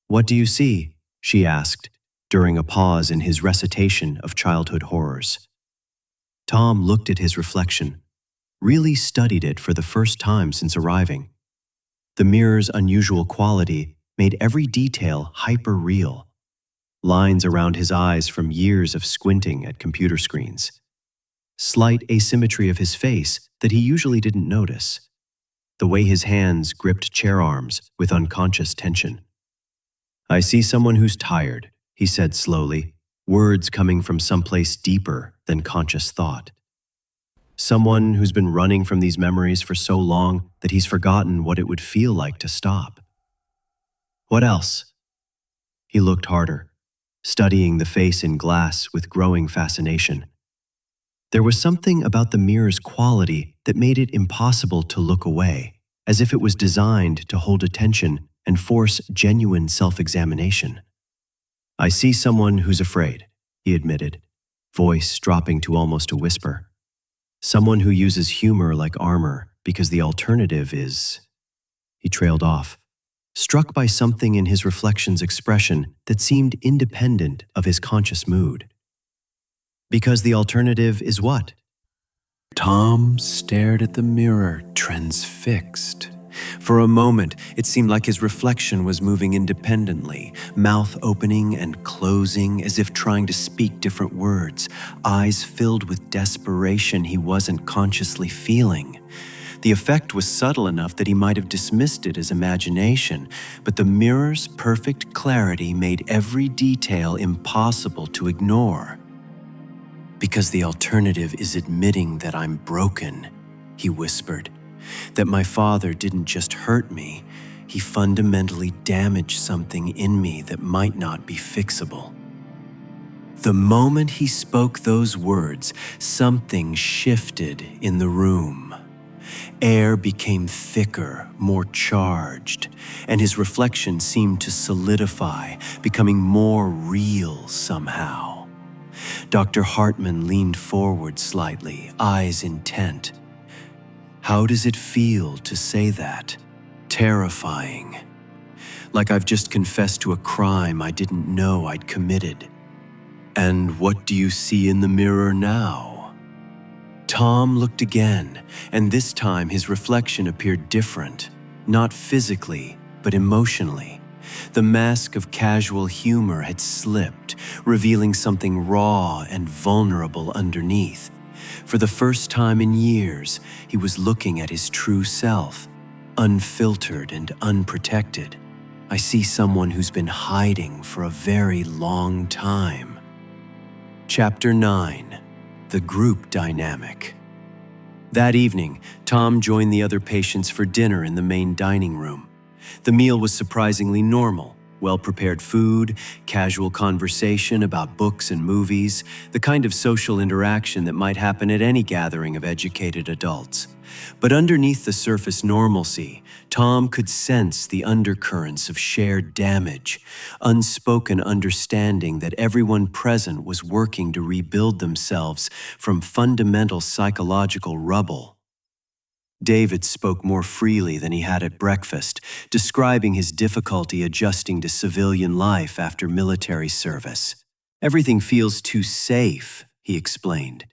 "What do you see?" she asked, during a pause in his recitation of childhood horrors. Tom looked at his reflection, really studied it for the first time since arriving. The mirror's unusual quality made every detail hyper-real. Lines around his eyes from years of squinting at computer screens. Slight asymmetry of his face that he usually didn't notice. The way his hands gripped chair arms with unconscious tension. "I see someone who's tired," he said slowly, words coming from someplace deeper than conscious thought. Someone who's been running from these memories for so long that he's forgotten what it would feel like to stop. "What else?" He looked harder, studying the face in glass with growing fascination. There was something about the mirror's quality that made it impossible to look away, as if it was designed to hold attention and force genuine self-examination. "I see someone who's afraid," he admitted, voice dropping to almost a whisper. "Someone who uses humor like armor because the alternative is..." He trailed off, struck by something in his reflection's expression that seemed independent of his conscious mood. "Because the alternative is what?" Tom stared at the mirror, transfixed. For a moment, it seemed like his reflection was moving independently, mouth opening and closing as if trying to speak different words, eyes filled with desperation he wasn't consciously feeling. The effect was subtle enough that he might have dismissed it as imagination, but the mirror's perfect clarity made every detail impossible to ignore. "Because the alternative is admitting that I'm broken," he whispered. "That my father didn't just hurt me, he fundamentally damaged something in me that might not be fixable." The moment he spoke those words, something shifted in the room. Air became thicker, more charged, and his reflection seemed to solidify, becoming more real somehow. Dr. Hartman leaned forward slightly, eyes intent. "How does it feel to say that? Terrifying. Like I've just confessed to a crime I didn't know I'd committed." "And what do you see in the mirror now?" Tom looked again, and this time his reflection appeared different, not physically, but emotionally. The mask of casual humor had slipped, revealing something raw and vulnerable underneath. For the first time in years, he was looking at his true self, unfiltered and unprotected. "I see someone who's been hiding for a very long time." Chapter 9. The Group Dynamic. That evening, Tom joined the other patients for dinner in the main dining room. The meal was surprisingly normal. Well-prepared food, casual conversation about books and movies, the kind of social interaction that might happen at any gathering of educated adults. But underneath the surface normalcy, Tom could sense the undercurrents of shared damage, unspoken understanding that everyone present was working to rebuild themselves from fundamental psychological rubble. David spoke more freely than he had at breakfast, describing his difficulty adjusting to civilian life after military service. "Everything feels too safe," he explained.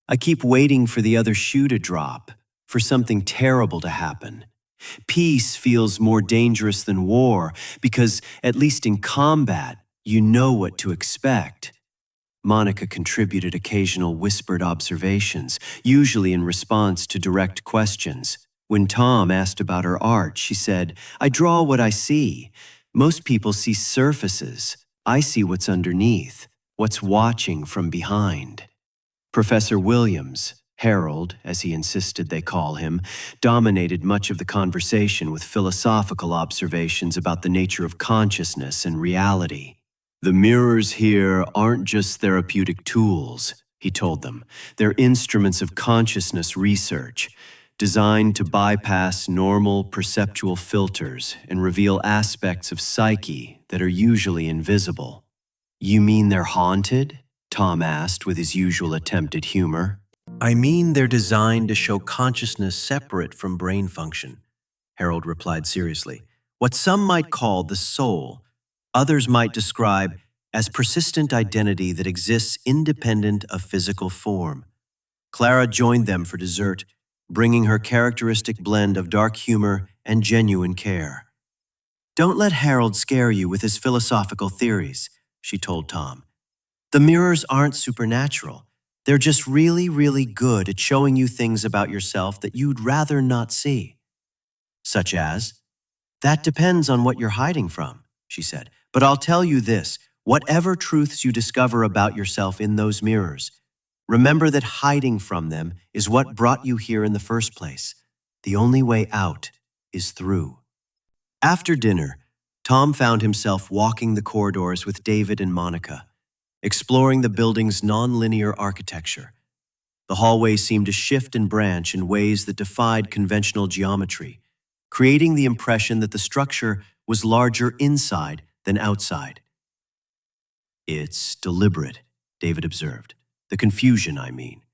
"I keep waiting for the other shoe to drop, for something terrible to happen. Peace feels more dangerous than war because, at least in combat, you know what to expect." Monica contributed occasional whispered observations, usually in response to direct questions. When Tom asked about her art, she said, "I draw what I see. Most people see surfaces. I see what's underneath, what's watching from behind." Professor Williams, Harold, as he insisted they call him, dominated much of the conversation with philosophical observations about the nature of consciousness and reality. "The mirrors here aren't just therapeutic tools," he told them. "They're instruments of consciousness research, designed to bypass normal perceptual filters and reveal aspects of psyche that are usually invisible." "You mean they're haunted?" Tom asked with his usual attempt at humor. "I mean they're designed to show consciousness separate from brain function," Harold replied seriously. "What some might call the soul, others might describe as persistent identity that exists independent of physical form." Clara joined them for dessert, bringing her characteristic blend of dark humor and genuine care. "Don't let Harold scare you with his philosophical theories," she told Tom. "The mirrors aren't supernatural. They're just really, really good at showing you things about yourself that you'd rather not see." "Such as?" "That depends on what you're hiding from," she said. "But I'll tell you this, whatever truths you discover about yourself in those mirrors, remember that hiding from them is what brought you here in the first place. The only way out is through." After dinner, Tom found himself walking the corridors with David and Monica, exploring the building's nonlinear architecture. The hallways seemed to shift and branch in ways that defied conventional geometry, creating the impression that the structure was larger inside than outside. "It's deliberate," David observed. "The confusion, I mean.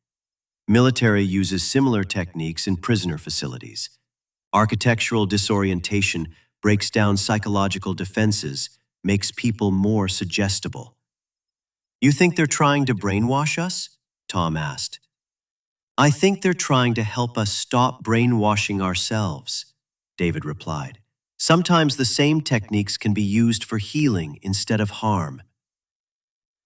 Military uses similar techniques in prisoner facilities. Architectural disorientation breaks down psychological defenses, makes people more suggestible." "You think they're trying to brainwash us?" Tom asked. "I think they're trying to help us stop brainwashing ourselves," David replied. "Sometimes the same techniques can be used for healing instead of harm."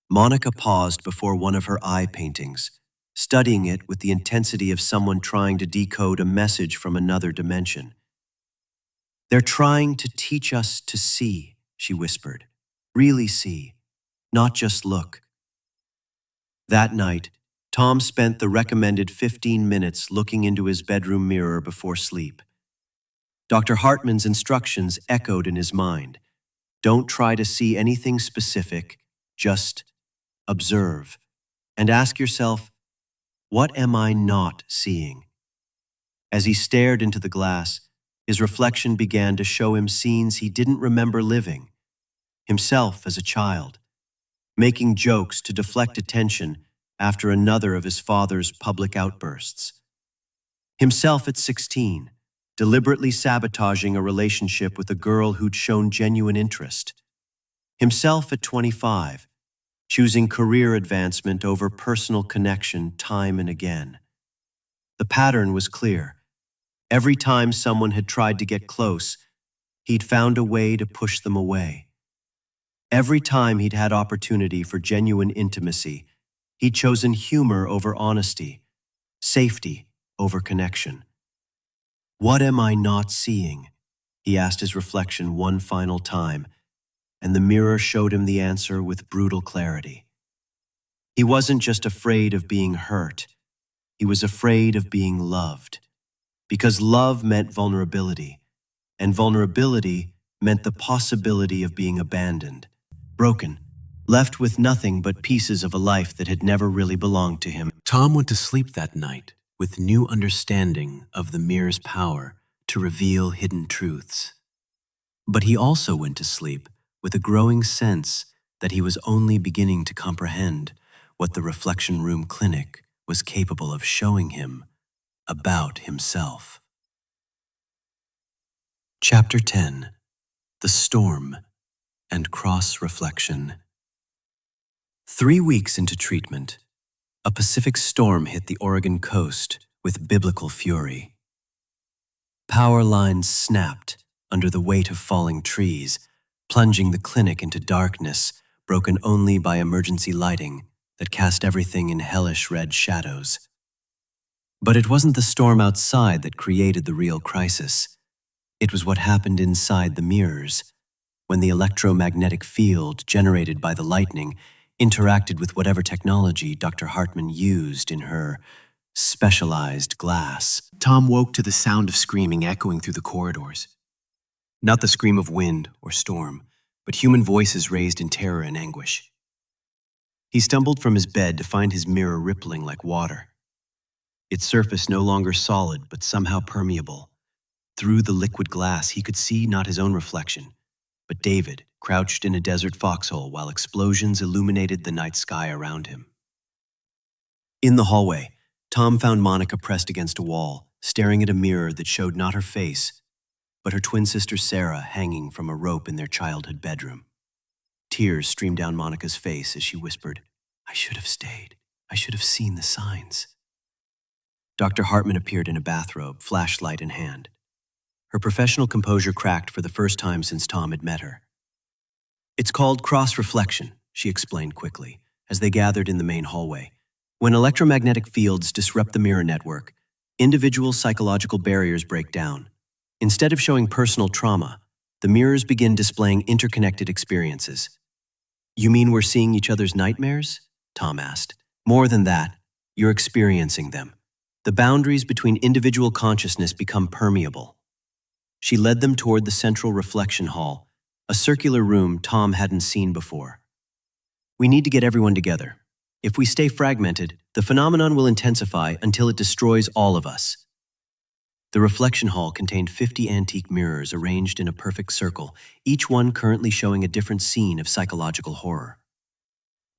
Monica paused before one of her eye paintings, studying it with the intensity of someone trying to decode a message from another dimension. "They're trying to teach us to see," she whispered. "Really see, not just look." That night, Tom spent the recommended 15 minutes looking into his bedroom mirror before sleep. Dr. Hartman's instructions echoed in his mind. Don't try to see anything specific, just observe. And ask yourself, what am I not seeing? As he stared into the glass, his reflection began to show him scenes he didn't remember living. Himself as a child, making jokes to deflect attention after another of his father's public outbursts. Himself at 16, deliberately sabotaging a relationship with a girl who'd shown genuine interest. Himself at 25, choosing career advancement over personal connection time and again. The pattern was clear. Every time someone had tried to get close, he'd found a way to push them away. Every time he'd had opportunity for genuine intimacy, he'd chosen humor over honesty, safety over connection. What am I not seeing? He asked his reflection one final time, and the mirror showed him the answer with brutal clarity. He wasn't just afraid of being hurt. He was afraid of being loved, because love meant vulnerability, and vulnerability meant the possibility of being abandoned, broken, left with nothing but pieces of a life that had never really belonged to him. Tom went to sleep that night with new understanding of the mirror's power to reveal hidden truths. But he also went to sleep with a growing sense that he was only beginning to comprehend what the Reflection Room Clinic was capable of showing him about himself. Chapter 10: The Storm and Cross-Reflection. 3 weeks into treatment, a Pacific storm hit the Oregon coast with biblical fury. Power lines snapped under the weight of falling trees, plunging the clinic into darkness broken only by emergency lighting that cast everything in hellish red shadows. But it wasn't the storm outside that created the real crisis. It was what happened inside the mirrors, when the electromagnetic field generated by the lightning interacted with whatever technology Dr. Hartman used in her specialized glass. Tom woke to the sound of screaming echoing through the corridors. Not the scream of wind or storm, but human voices raised in terror and anguish. He stumbled from his bed to find his mirror rippling like water. Its surface no longer solid, but somehow permeable. Through the liquid glass, he could see not his own reflection, but David, crouched in a desert foxhole while explosions illuminated the night sky around him. In the hallway, Tom found Monica pressed against a wall, staring at a mirror that showed not her face, but her twin sister Sarah hanging from a rope in their childhood bedroom. Tears streamed down Monica's face as she whispered, "I should have stayed. I should have seen the signs." Dr. Hartman appeared in a bathrobe, flashlight in hand. Her professional composure cracked for the first time since Tom had met her. "It's called cross-reflection," she explained quickly, as they gathered in the main hallway. "When electromagnetic fields disrupt the mirror network, individual psychological barriers break down. Instead of showing personal trauma, the mirrors begin displaying interconnected experiences." "You mean we're seeing each other's nightmares?" Tom asked. "More than that, you're experiencing them. The boundaries between individual consciousness become permeable." She led them toward the central reflection hall, a circular room Tom hadn't seen before. "We need to get everyone together. If we stay fragmented, the phenomenon will intensify until it destroys all of us." The reflection hall contained 50 antique mirrors arranged in a perfect circle, each one currently showing a different scene of psychological horror.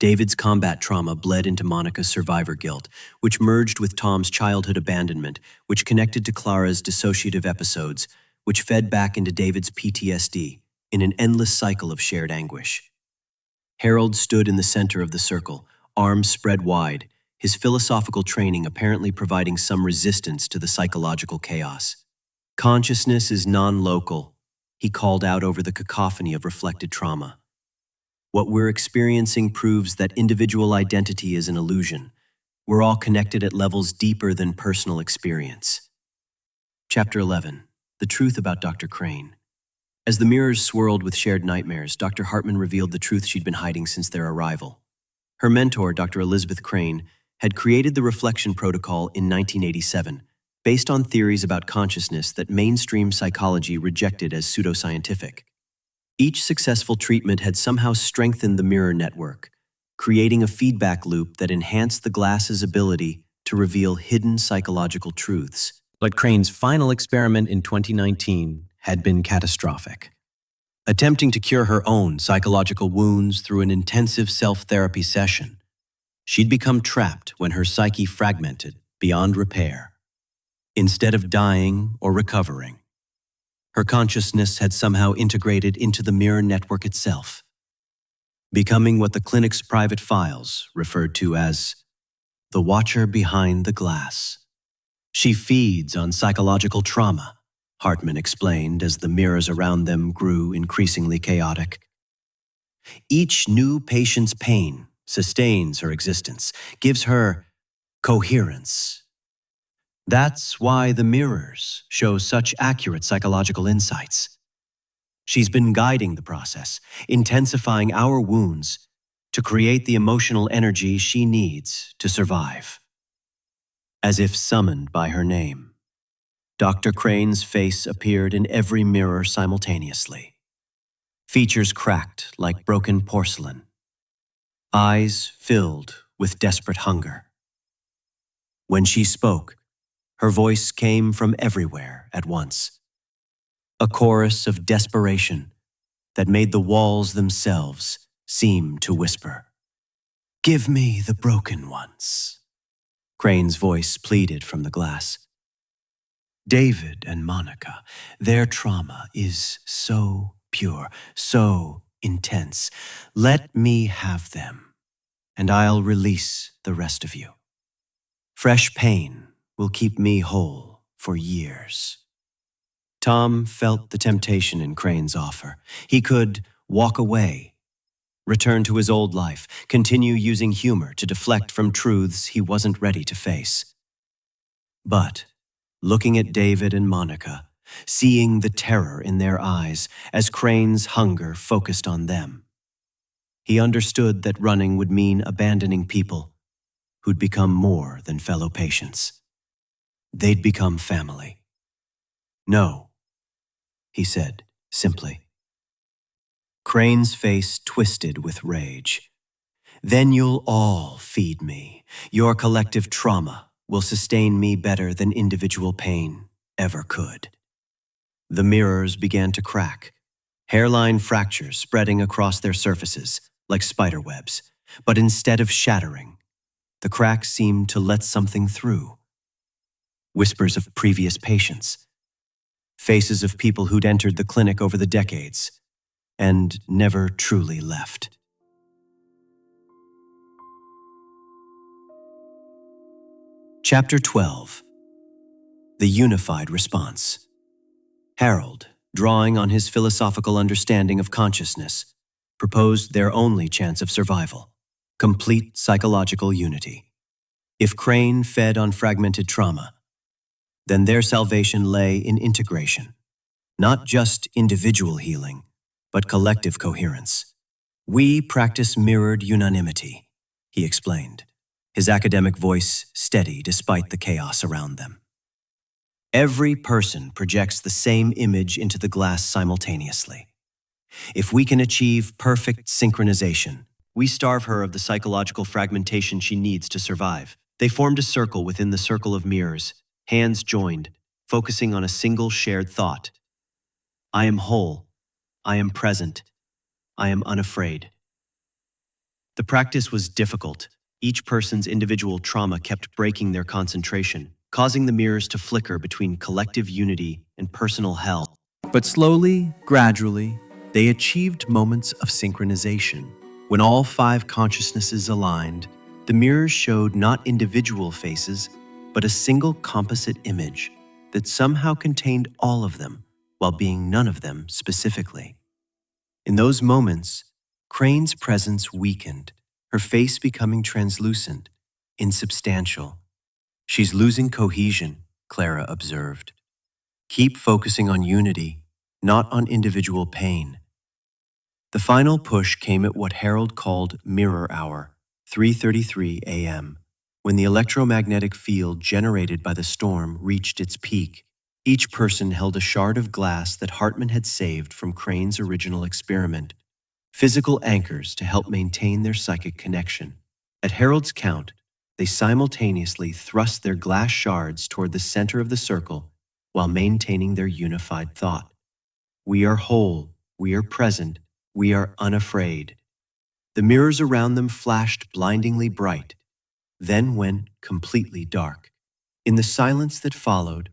David's combat trauma bled into Monica's survivor guilt, which merged with Tom's childhood abandonment, which connected to Clara's dissociative episodes, which fed back into David's PTSD in an endless cycle of shared anguish. Harold stood in the center of the circle, arms spread wide, his philosophical training apparently providing some resistance to the psychological chaos. "Consciousness is non-local," he called out over the cacophony of reflected trauma. "What we're experiencing proves that individual identity is an illusion. We're all connected at levels deeper than personal experience." Chapter 11: The Truth About Dr. Crane. As the mirrors swirled with shared nightmares, Dr. Hartman revealed the truth she'd been hiding since their arrival. Her mentor, Dr. Elizabeth Crane, had created the Reflection Protocol in 1987, based on theories about consciousness that mainstream psychology rejected as pseudoscientific. Each successful treatment had somehow strengthened the mirror network, creating a feedback loop that enhanced the glass's ability to reveal hidden psychological truths. But Crane's final experiment in 2019 had been catastrophic. Attempting to cure her own psychological wounds through an intensive self-therapy session, she'd become trapped when her psyche fragmented beyond repair. Instead of dying or recovering, her consciousness had somehow integrated into the mirror network itself, becoming what the clinic's private files referred to as the watcher behind the glass. "She feeds on psychological trauma," Hartman explained as the mirrors around them grew increasingly chaotic. "Each new patient's pain sustains her existence, gives her coherence. That's why the mirrors show such accurate psychological insights. She's been guiding the process, intensifying our wounds to create the emotional energy she needs to survive." As if summoned by her name, Dr. Crane's face appeared in every mirror simultaneously. Features cracked like broken porcelain. Eyes filled with desperate hunger. When she spoke, her voice came from everywhere at once. A chorus of desperation that made the walls themselves seem to whisper. "Give me the broken ones," Crane's voice pleaded from the glass. "David and Monica, their trauma is so pure, so intense. Let me have them, and I'll release the rest of you. Fresh pain will keep me whole for years." Tom felt the temptation in Crane's offer. He could walk away, return to his old life, continue using humor to deflect from truths he wasn't ready to face. But looking at David and Monica, seeing the terror in their eyes as Crane's hunger focused on them, he understood that running would mean abandoning people who'd become more than fellow patients. They'd become family. "No," he said simply. Crane's face twisted with rage. "Then you'll all feed me. Your collective trauma will sustain me better than individual pain ever could." The mirrors began to crack, hairline fractures spreading across their surfaces like spider webs. But instead of shattering, the cracks seemed to let something through. Whispers of previous patients, faces of people who'd entered the clinic over the decades and never truly left. Chapter 12. The Unified Response. Harold, drawing on his philosophical understanding of consciousness, proposed their only chance of survival: complete psychological unity. If Crane fed on fragmented trauma, then their salvation lay in integration, not just individual healing, but collective coherence. "We practice mirrored unanimity," he explained, his academic voice steady despite the chaos around them. "Every person projects the same image into the glass simultaneously. If we can achieve perfect synchronization, we starve her of the psychological fragmentation she needs to survive." They formed a circle within the circle of mirrors, hands joined, focusing on a single shared thought. "I am whole. I am present. I am unafraid." The practice was difficult. Each person's individual trauma kept breaking their concentration, causing the mirrors to flicker between collective unity and personal hell. But slowly, gradually, they achieved moments of synchronization. When all 5 consciousnesses aligned, the mirrors showed not individual faces, but a single composite image that somehow contained all of them, while being none of them specifically. In those moments, Crane's presence weakened, her face becoming translucent, insubstantial. "She's losing cohesion," Clara observed. "Keep focusing on unity, not on individual pain." The final push came at what Harold called mirror hour, 3:33 a.m., when the electromagnetic field generated by the storm reached its peak. Each person held a shard of glass that Hartman had saved from Crane's original experiment, physical anchors to help maintain their psychic connection. At Harold's count, they simultaneously thrust their glass shards toward the center of the circle while maintaining their unified thought. "We are whole, we are present, we are unafraid." The mirrors around them flashed blindingly bright, then went completely dark. In the silence that followed,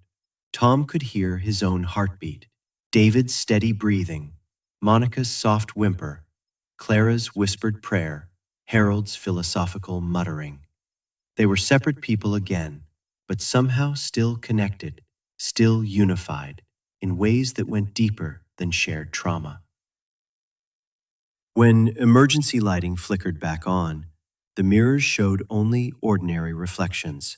Tom could hear his own heartbeat, David's steady breathing, Monica's soft whimper, Clara's whispered prayer, Harold's philosophical muttering. They were separate people again, but somehow still connected, still unified, in ways that went deeper than shared trauma. When emergency lighting flickered back on, the mirrors showed only ordinary reflections,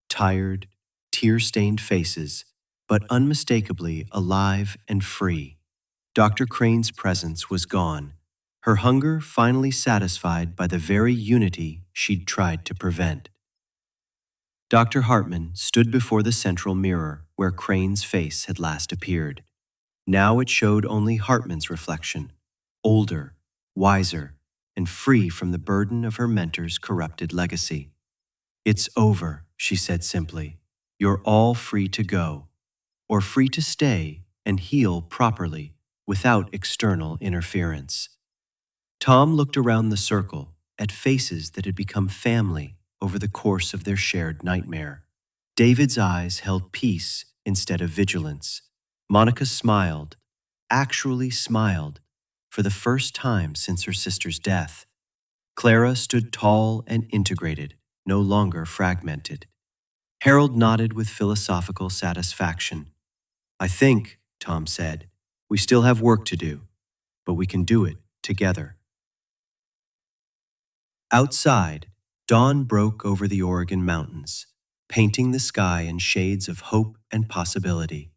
tired, tear-stained faces, but unmistakably alive and free. Dr. Crane's presence was gone, her hunger finally satisfied by the very unity she'd tried to prevent. Dr. Hartman stood before the central mirror where Crane's face had last appeared. Now it showed only Hartman's reflection, older, wiser, and free from the burden of her mentor's corrupted legacy. "It's over," she said simply. "You're all free to go, or free to stay and heal properly without external interference." Tom looked around the circle at faces that had become family over the course of their shared nightmare. David's eyes held peace instead of vigilance. Monica smiled, actually smiled, for the first time since her sister's death. Clara stood tall and integrated, no longer fragmented. Harold nodded with philosophical satisfaction. "I think," Tom said, "we still have work to do, but we can do it together." Outside, dawn broke over the Oregon mountains, painting the sky in shades of hope and possibility.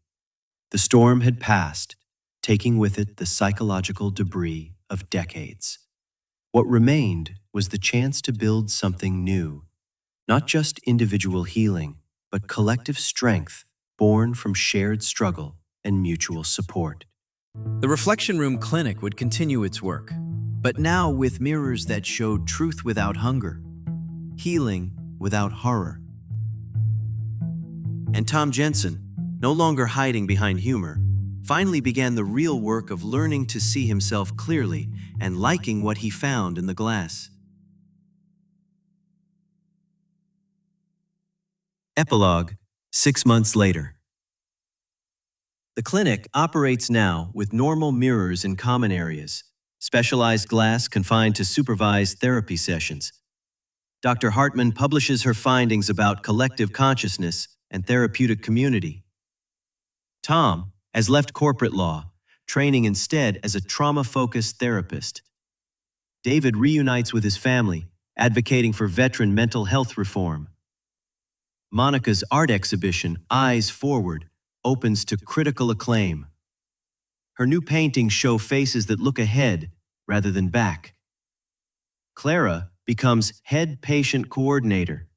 The storm had passed, taking with it the psychological debris of decades. What remained was the chance to build something new, not just individual healing, but collective strength born from shared struggle and mutual support. The Reflection Room Clinic would continue its work, but now with mirrors that showed truth without hunger, healing without horror. And Tom Jensen, no longer hiding behind humor, finally began the real work of learning to see himself clearly and liking what he found in the glass. Epilogue, 6 months later. The clinic operates now with normal mirrors in common areas, specialized glass confined to supervised therapy sessions. Dr. Hartman publishes her findings about collective consciousness and therapeutic community. Tom has left corporate law, training instead as a trauma-focused therapist. David reunites with his family, advocating for veteran mental health reform. Monica's art exhibition, Eyes Forward, opens to critical acclaim. Her new paintings show faces that look ahead rather than back. Clara becomes head patient coordinator,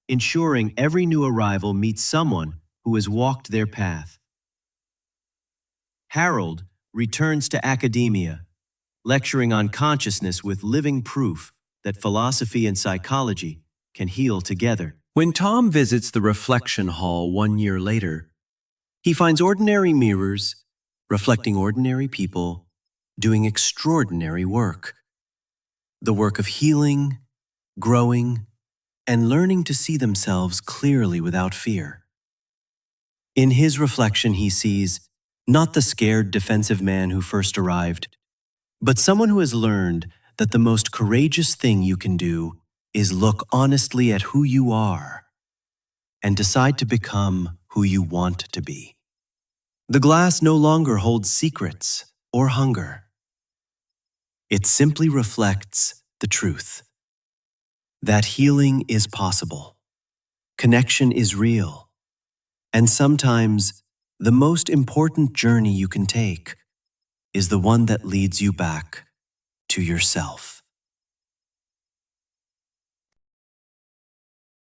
ensuring every new arrival meets someone who has walked their path. Harold returns to academia, lecturing on consciousness with living proof that philosophy and psychology can heal together. When Tom visits the reflection hall 1 year later, he finds ordinary mirrors reflecting ordinary people doing extraordinary work. The work of healing, growing, and learning to see themselves clearly without fear. In his reflection, he sees not the scared, defensive man who first arrived, but someone who has learned that the most courageous thing you can do is look honestly at who you are and decide to become who you want to be. The glass no longer holds secrets or hunger. It simply reflects the truth that healing is possible, connection is real, and sometimes the most important journey you can take is the one that leads you back to yourself.